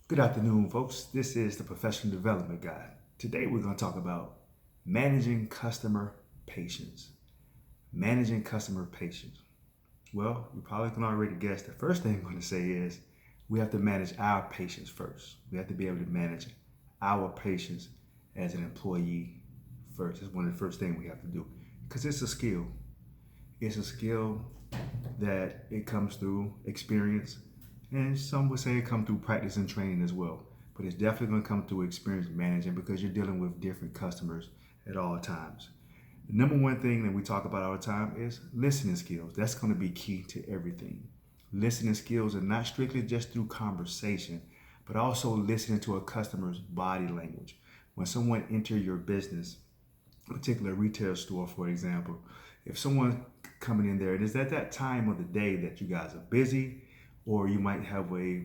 Good afternoon, folks. This is the Professional Development Guy. Today we're going to talk about managing customer patience. Managing customer patience. Well, you probably can already guess the first thing I'm going to say is we have to manage our patience first. We have to be able to manage our patience as an employee first. It's one of the first things we have to do because it's a skill. It's a skill that it comes through experience, and some would say it comes through practice and training as well. But it's definitely going to come through experience managing because you're dealing with different customers at all times. The number one thing that we talk about all the time is listening skills. That's going to be key to everything. Listening skills are not strictly just through conversation, but also listening to a customer's body language. When someone enters your business, a particular retail store, for example, if someone coming in there, it is at that time of the day that you guys are busy, or you might have a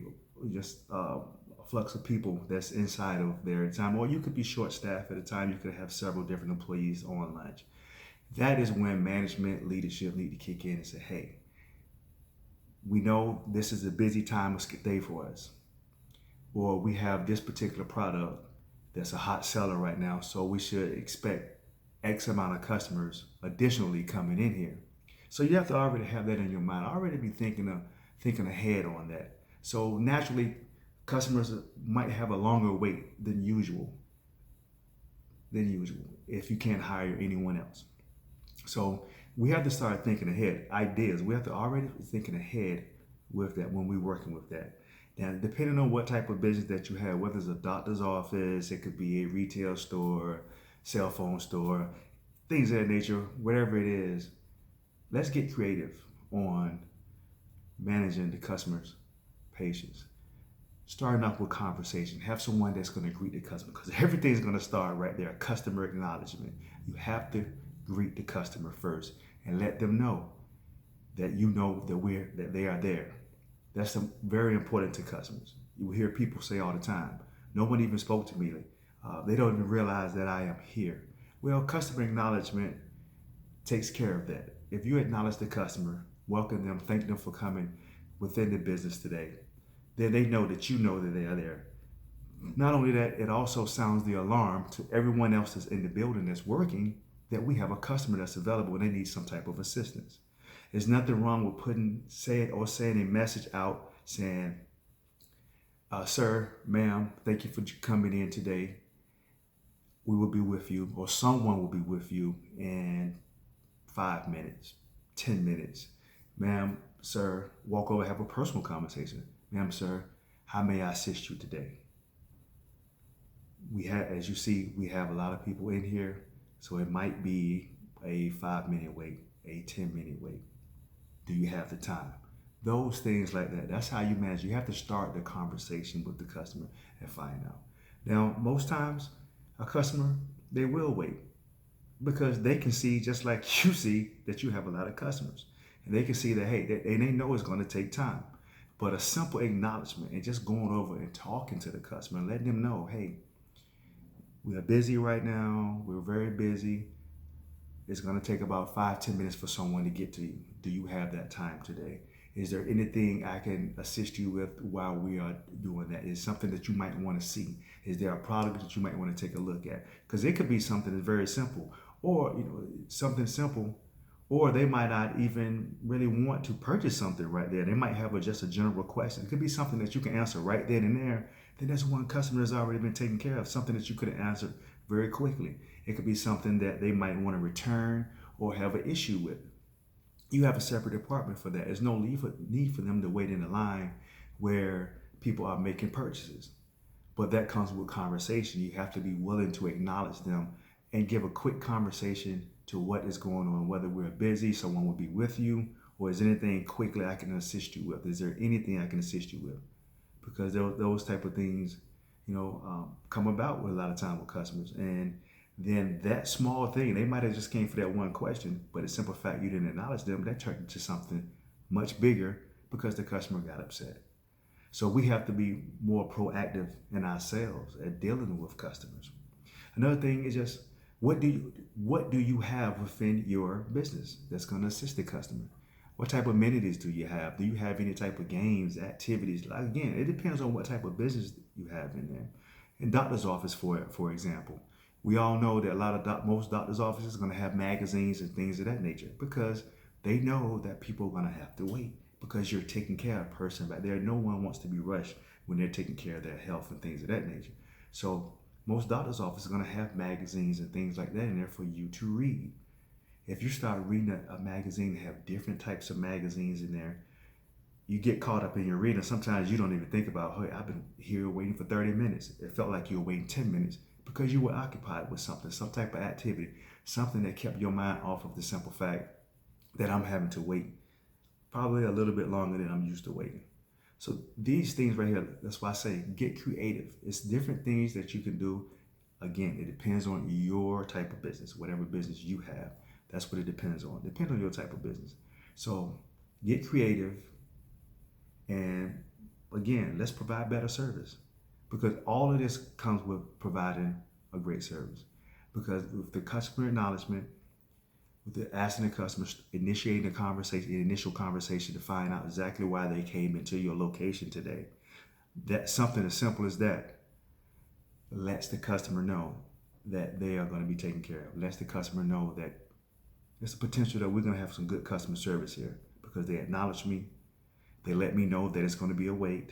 just a flux of people that's inside of their time, or you could be short staffed at a time. You could have several different employees on lunch. That is when management leadership need to kick in and say, hey, we know this is a busy time of day for us, or we have this particular product that's a hot seller right now, so we should expect X amount of customers additionally coming in here. So you have to already have that in your mind. Already be thinking ahead on that. So naturally, customers might have a longer wait than usual. If you can't hire anyone else. So we have to start thinking ahead. Ideas. We have to already be thinking ahead with that when we're working with that. Now, depending on what type of business that you have, whether it's a doctor's office, it could be a retail store, cell phone store, things of that nature, whatever it is, let's get creative on managing the customer's patience. Starting off with conversation. Have someone that's going to greet the customer because everything's going to start right there. Customer acknowledgement. You have to greet the customer first and let them know that you know that they are there. That's very important to customers. You will hear people say all the time, no one even spoke to me. They don't even realize that I am here. Well, customer acknowledgement takes care of that. If you acknowledge the customer, welcome them, thank them for coming within the business today, then they know that you know that they are there. Not only that, it also sounds the alarm to everyone else that's in the building that's working that we have a customer that's available and they need some type of assistance. There's nothing wrong with saying a message out saying, sir, ma'am, thank you for coming in today. We will be with you, or someone will be with you in 5 minutes, 10 minutes. Ma'am, sir, walk over, have a personal conversation. Ma'am, sir, how may I assist you today? As you see, we have a lot of people in here, so it might be a 5-minute wait, a 10-minute wait. Do you have the time? Those things like that. That's how you manage. You have to start the conversation with the customer and find out. Now, most times, a customer, they will wait because they can see, just like you see, that you have a lot of customers. And they can see that, hey, they know it's going to take time. But a simple acknowledgement and just going over and talking to the customer and letting them know, hey, we are busy right now. We're very busy. It's going to take about 5-10 minutes for someone to get to you. Do you have that time today? Is there anything I can assist you with while we are doing that? Is something that you might want to see? Is there a product that you might want to take a look at? Because it could be something that's very simple, or something simple, or they might not even really want to purchase something right there. They might have just a general question. It could be something that you can answer right then and there. Then that's one customer has already been taken care of. Something that you could have answered very quickly. It could be something that they might want to return or have an issue with. You have a separate department for that. There's no need for them to wait in a line where people are making purchases. But that comes with conversation. You have to be willing to acknowledge them and give a quick conversation to what is going on, whether we're busy, someone will be with you, or is there anything quickly I can assist you with? Is there anything I can assist you with? Because those type of things, come about with a lot of time with customers. And then that small thing, they might have just came for that one question, but the simple fact you didn't acknowledge them, that turned into something much bigger because the customer got upset. So we have to be more proactive in ourselves at dealing with customers. Another thing is just what do you have within your business that's going to assist the customer? What type of amenities do you have? Do you have any type of games, activities? Like, again, it depends on what type of business you have in there. In doctor's office, for example, we all know that a lot of most doctor's offices are going to have magazines and things of that nature because they know that people are going to have to wait because you're taking care of a person back there. No one wants to be rushed when they're taking care of their health and things of that nature. So most doctor's offices are going to have magazines and things like that in there for you to read. If you start reading a magazine and have different types of magazines in there, you get caught up in your reading. Sometimes you don't even think about, hey, I've been here waiting for 30 minutes. It felt like you were waiting 10 minutes because you were occupied with something, some type of activity, something that kept your mind off of the simple fact that I'm having to wait probably a little bit longer than I'm used to waiting. So these things right here, that's why I say get creative. It's different things that you can do. Again, it depends on your type of business, whatever business you have. That's what it depends on. Depends on your type of business. So get creative, and again, let's provide better service because all of this comes with providing a great service. Because with the customer acknowledgement, with the asking the customer, initiating a conversation, the initial conversation to find out exactly why they came into your location today, that something as simple as that lets the customer know that they are going to be taken care of. Lets the customer know that there's a potential that we're going to have some good customer service here because they acknowledge me. They let me know that it's going to be a wait.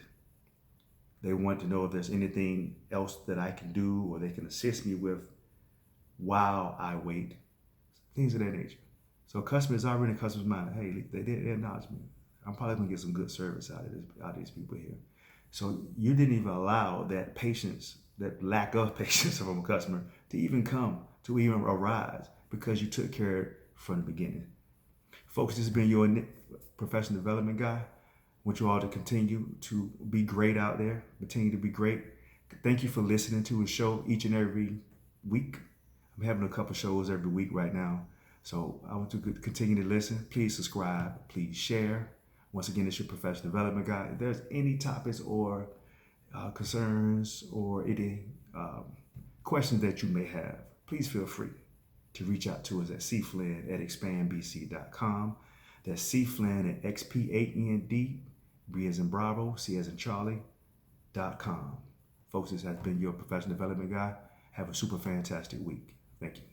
They want to know if there's anything else that I can do or they can assist me with while I wait. Things of that nature. So customers already in customer's mind, hey, they acknowledge me. I'm probably going to get some good service out of these people here. So you didn't even allow that patience, that lack of patience from a customer to even come, to even arise because you took care of it from the beginning. Folks, this has been your professional development guy. I want you all to continue to be great out there. Continue to be great. Thank you for listening to a show each and every week. I'm having a couple shows every week right now. So I want to continue to listen. Please subscribe. Please share. Once again, it's your professional development guy. If there's any topics or concerns or any questions that you may have, please feel free to reach out to us at cflynn@expandbc.com. That's cflynn@xpand, B as in Bravo, C as in Charlie.com. Folks, this has been your professional development guy. Have a super fantastic week. Thank you.